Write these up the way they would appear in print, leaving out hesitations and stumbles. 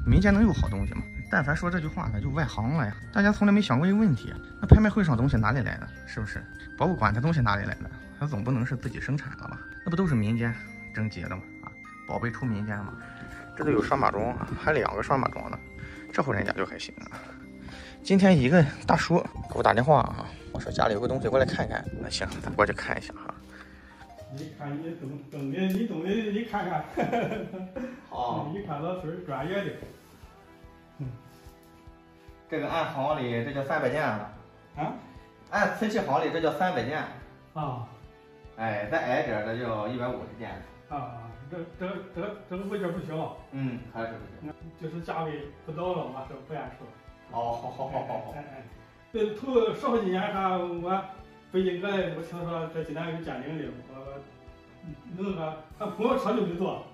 民间能有好东西吗？但凡说这句话的就外行了呀！大家从来没想过一个问题：那拍卖会上东西哪里来的？是不是？博物馆这东西哪里来的？它总不能是自己生产了吧？那不都是民间征集的吗？啊，宝贝出民间嘛。这都有拴马桩，还2个拴马桩呢，这户人家就还行啊。今天一个大叔给我打电话啊，我说家里有个东西过来看看。那行，咱过去看一下哈。你看你懂的，你懂的，你看看。好，你看老师专业的。这个按行里这叫300件啊。按瓷器行里这叫300件。啊。哎，再矮点的叫150件。啊，这个物件不小。还是不小。就是价位不到了嘛，这不按说。哦，好。这头10好几年看我北京来，我听说这济南有鉴定的，我弄个他公交车就没坐，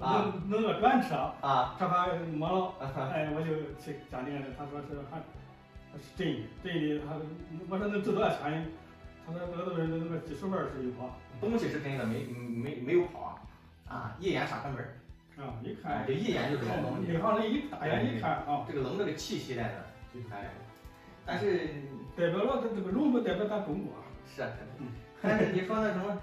弄个专车啊，这还没了，哎，我就去鉴定了，他说是是真的，我说能值多少钱？他说这都是那个几十万是一跑，东西是真的，没有跑啊，一眼闪开门啊，一看就一眼就知道东西，内行人一大眼一看啊，这个龙这个气息在那，哎，但是代表了这个龙不代表咱中国，是，但是你说那什么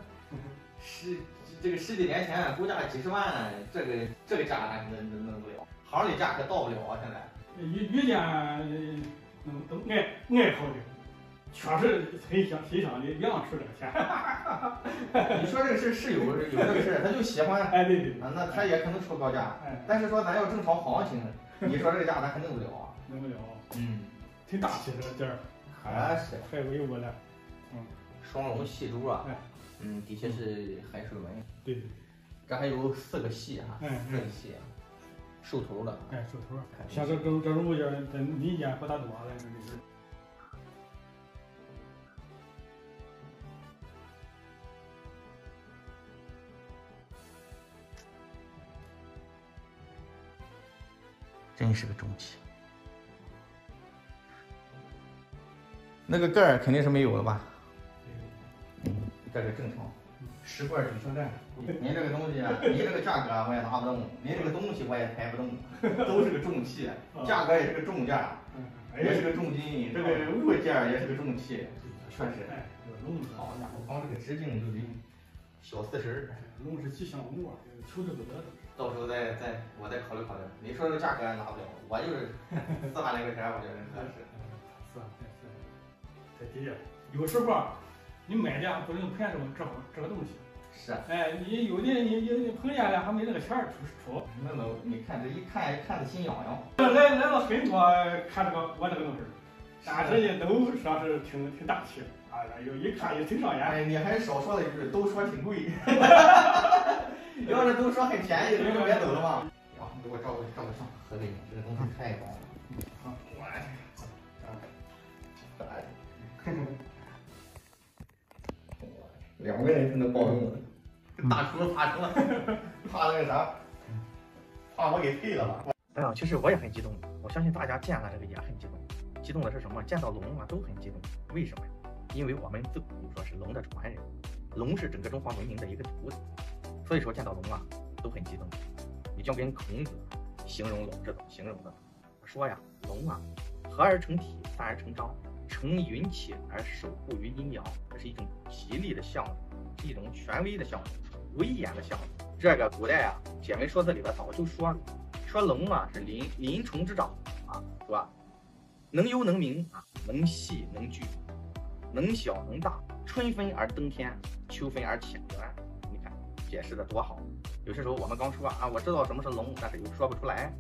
这个10几年前估价几十万，这个价咱弄不了，行里价可到不了啊，现在。遇见都爱好的，确实很欣赏的，亮出这个钱。你说这个是有这个事，他就喜欢，哎对，那他也可能出高价，但是说咱要正常行情，你说这个价咱还弄不了啊，弄不了，挺大气这个件儿，还是太威武了，双龙细珠啊，底下是海水纹，对，这还有4个细哈，刃细，兽头的，兽头，像这种物件在民间不大多了，这是。真是个重器，那个盖儿肯定是没有了吧？这个正常，10罐举枪战。您这个东西啊，您这个价格我也拿不动，您这个东西我也抬不动，都是个重器，价格也是个重价，也是个重金，这个物件也是个重器，确实。好家伙，光这个直径就得小40，龙是吉祥物啊，求之不得。到时候我再考虑考虑。你说这个价格拿不了，我就是4万来块钱，我觉得合适。是，太低了。有时候你买的不能骗这个东西。是。哎，你有的你碰见了还没那个钱出。那你看这一看着心痒痒。来了很多看我这个东西，但是呢都说是挺大气，有一看也挺上眼。哎，你还少说了一句，都说挺贵。要是都说很便宜，你就别走了嘛。行，给我照个相，合个影，这个东西太棒了。2个人才能抱动的，大叔怕什么？怕那个啥？怕我给废了吧？哎呀，其实我也很激动，我相信大家见了这个也很激动。激动的是什么？见到龙啊都很激动。为什么呀？因为我们自古说是龙的传人，龙是整个中华文明的一个主宰，所以说见到龙啊都很激动。你就跟孔子形容龙是怎么形容的？说呀，龙啊，和而成体，散而成章，成云气而守护于阴阳，这是一种吉利的象征，是一种权威的象征，威严的象征。这个古代啊，解文说字里边早就说龙啊是鳞虫之长啊，说能幽能明啊，能细能聚，能小能大，春分而登天，秋分而潜源。你看解释的多好。有些时候我们刚说啊，我知道什么是龙，但是又说不出来。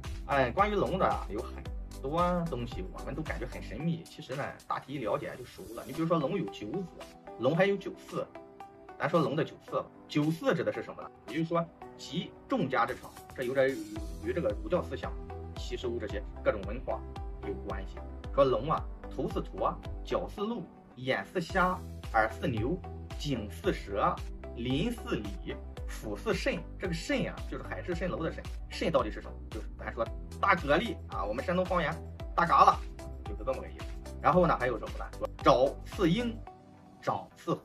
关于龙的有很多东西我们都感觉很神秘，其实呢大体一了解就熟了。你比如说龙有9子，龙还有9嗣，咱说龙的9嗣，9嗣指的是什么呢？也就是说集众家之长，这有点与这个儒教思想吸收这些各种文化有关系。说龙啊，头似驼，脚似鹿，眼似虾，耳似牛，颈似蛇，鳞似鲤，腹似肾。这个肾啊，就是海市蜃楼的肾。肾到底是什么？就是咱说大蛤蜊啊，我们山东方言大嘎啦，就是这么个意思。然后呢，还有什么呢？说爪似鹰，爪似虎。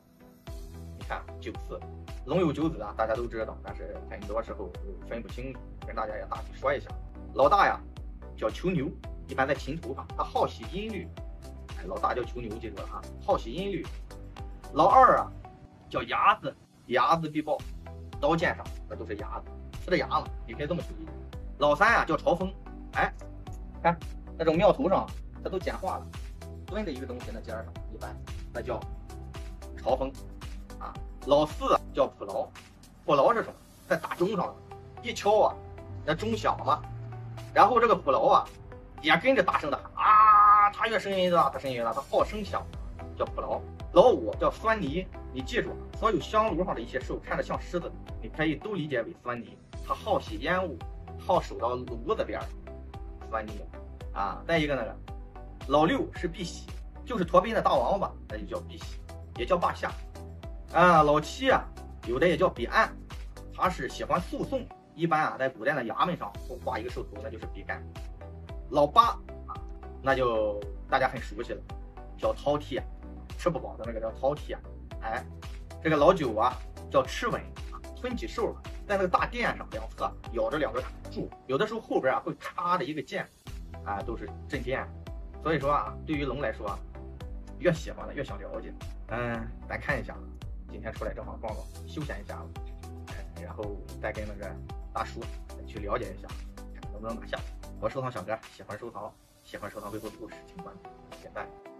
你看9嗣，龙有9子啊，大家都知道，但是很多时候分不清楚，跟大家也大体说一下。老大呀，叫囚牛，一般在琴头上，它好吸音律。老大叫囚牛，记住了啊，好吸音律。老二啊叫牙子，睚眦必报，刀剑上这都是牙子，吃的牙子，你可以这么去理解。老三啊叫朝风，哎，看那种庙头上它都简化了，蹲的一个东西那尖上，一般那叫朝风啊。老四叫普劳，普劳是什么？在大钟上一敲啊，那钟响嘛，然后这个普劳啊也跟着大声的喊啊，他越声音大，他声音越大，他好声响，叫普劳。老五叫酸泥，你记住，所有香炉上的一些兽看着像狮子，你可以都理解为酸泥，它好吸烟雾，好守到炉子边儿，酸泥啊。再一个那个老六是碧玺，就是驼背的大王八，那就叫碧玺，也叫霸下啊。老七啊，有的也叫彼岸，他是喜欢诉讼，一般啊在古代的衙门上会画一个兽头，那就是比干。老八啊，那就大家很熟悉了，叫饕餮，吃不饱的那个叫饕餮。哎，这个老九啊叫螭吻，吞起兽在那个大殿上两侧咬着两个柱，有的时候后边啊会插着一个剑，啊都是镇殿。所以说啊，对于龙来说，越喜欢的越想了解。咱看一下，今天出来正好逛逛，休闲一下了，然后再跟那个大叔去了解一下，看能不能拿下。我收藏小哥，喜欢收藏背后的故事，请关注点赞。